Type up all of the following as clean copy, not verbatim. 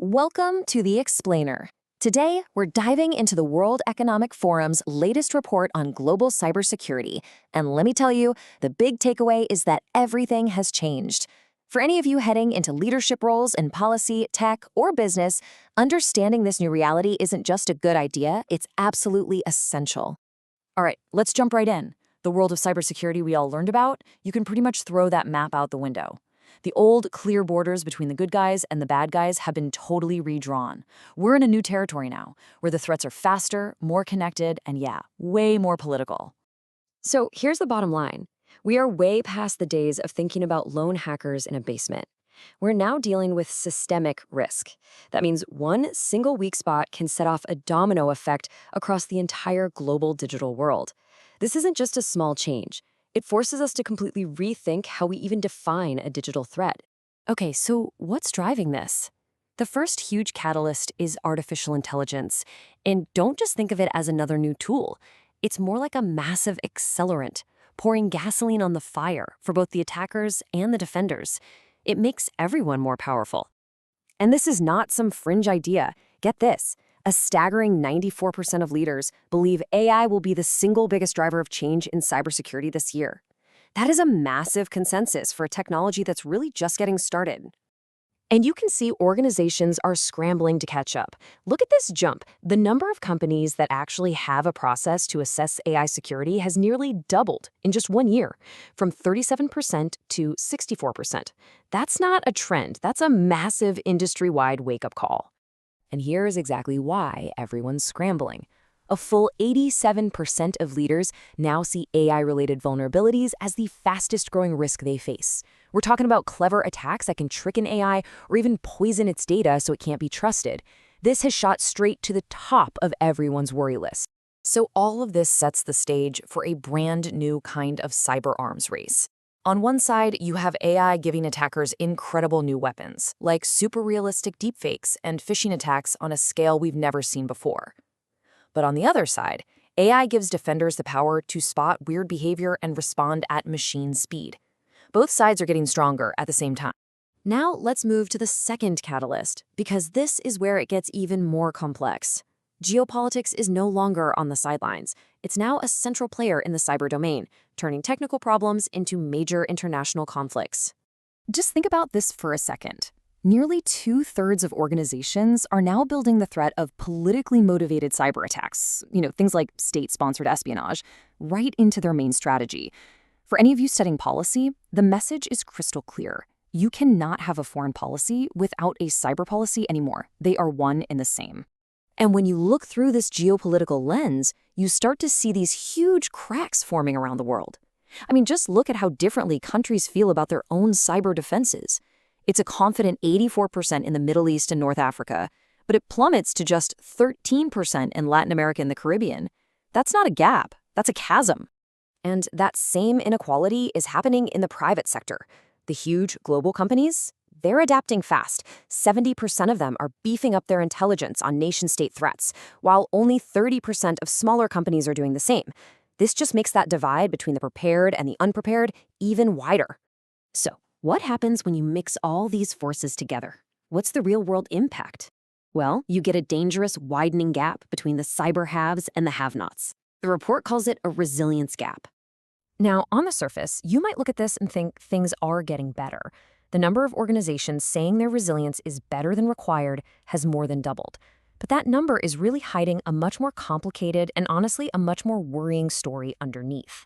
Welcome to The Explainer. Today, we're diving into the World Economic Forum's latest report on global cybersecurity. And let me tell you, the big takeaway is that everything has changed. For any of you heading into leadership roles in policy, tech, or business, understanding this new reality isn't just a good idea, it's absolutely essential. All right, let's jump right in. The world of cybersecurity we all learned about, you can pretty much throw that map out the window. The old, clear borders between the good guys and the bad guys have been totally redrawn. We're in a new territory now, where the threats are faster, more connected, and way more political. So here's the bottom line. We are way past the days of thinking about lone hackers in a basement. We're now dealing with systemic risk. That means one single weak spot can set off a domino effect across the entire global digital world. This isn't just a small change. It forces us to completely rethink how we even define a digital threat. Okay, so what's driving this? The first huge catalyst is artificial intelligence. And don't just think of it as another new tool. It's more like a massive accelerant, pouring gasoline on the fire for both the attackers and the defenders. It makes everyone more powerful. And this is not some fringe idea. Get this. A staggering 94% of leaders believe AI will be the single biggest driver of change in cybersecurity this year. That is a massive consensus for a technology that's really just getting started. And you can see organizations are scrambling to catch up. Look at this jump. The number of companies that actually have a process to assess AI security has nearly doubled in just 1 year, from 37% to 64%. That's not a trend. That's a massive industry-wide wake-up call. And here is exactly why everyone's scrambling. A full 87% of leaders now see AI-related vulnerabilities as the fastest-growing risk they face. We're talking about clever attacks that can trick an AI or even poison its data so it can't be trusted. This has shot straight to the top of everyone's worry list. So all of this sets the stage for a brand new kind of cyber arms race. On one side, you have AI giving attackers incredible new weapons, like super realistic deepfakes and phishing attacks on a scale we've never seen before. But on the other side, AI gives defenders the power to spot weird behavior and respond at machine speed. Both sides are getting stronger at the same time. Now let's move to the second catalyst, because this is where it gets even more complex. Geopolitics is no longer on the sidelines. It's now a central player in the cyber domain, turning technical problems into major international conflicts. Just think about this for a second. Nearly 2/3 of organizations are now building the threat of politically motivated cyber attacks, things like state-sponsored espionage, right into their main strategy. For any of you studying policy, the message is crystal clear. You cannot have a foreign policy without a cyber policy anymore. They are one and the same. And when you look through this geopolitical lens, you start to see these huge cracks forming around the world. I mean, just look at how differently countries feel about their own cyber defenses. It's a confident 84% in the Middle East and North Africa, but it plummets to just 13% in Latin America and the Caribbean. That's not a gap, that's a chasm. And that same inequality is happening in the private sector. The huge global companies, they're adapting fast. 70% of them are beefing up their intelligence on nation-state threats, while only 30% of smaller companies are doing the same. This just makes that divide between the prepared and the unprepared even wider. So, what happens when you mix all these forces together? What's the real-world impact? Well, you get a dangerous widening gap between the cyber haves and the have-nots. The report calls it a resilience gap. Now, on the surface, you might look at this and think things are getting better. The number of organizations saying their resilience is better than required has more than doubled. But that number is really hiding a much more complicated and honestly a much more worrying story underneath.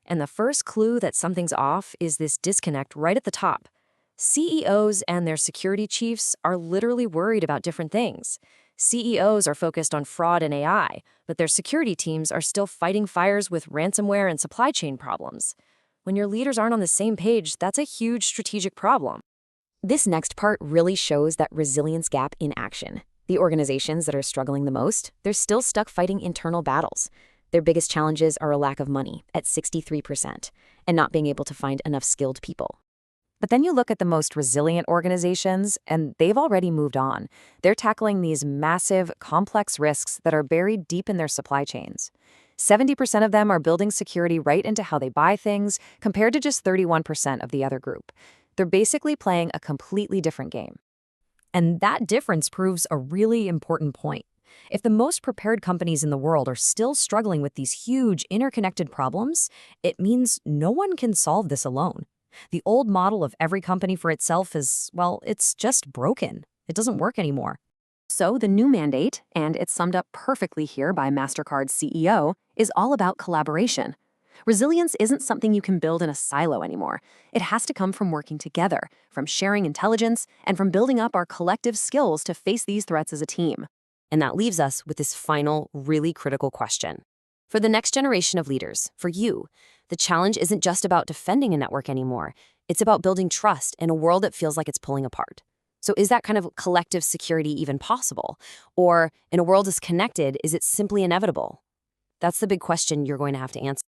And the first clue that something's off is this disconnect right at the top. CEOs and their security chiefs are literally worried about different things. CEOs are focused on fraud and AI, but their security teams are still fighting fires with ransomware and supply chain problems. When your leaders aren't on the same page, that's a huge strategic problem. This next part really shows that resilience gap in action. The organizations that are struggling the most, they're still stuck fighting internal battles. Their biggest challenges are a lack of money at 63% and not being able to find enough skilled people. But then you look at the most resilient organizations, and they've already moved on. They're tackling these massive, complex risks that are buried deep in their supply chains. 70% of them are building security right into how they buy things, compared to just 31% of the other group. They're basically playing a completely different game. And that difference proves a really important point. If the most prepared companies in the world are still struggling with these huge interconnected problems, it means no one can solve this alone. The old model of every company for itself is, well, it's just broken. It doesn't work anymore. So the new mandate, and it's summed up perfectly here by MasterCard's CEO, is all about collaboration. Resilience isn't something you can build in a silo anymore. It has to come from working together, from sharing intelligence, and from building up our collective skills to face these threats as a team. And that leaves us with this final, really critical question. For the next generation of leaders, for you, the challenge isn't just about defending a network anymore. It's about building trust in a world that feels like it's pulling apart. So is that kind of collective security even possible? Or in a world as connected, is it simply inevitable? That's the big question you're going to have to answer.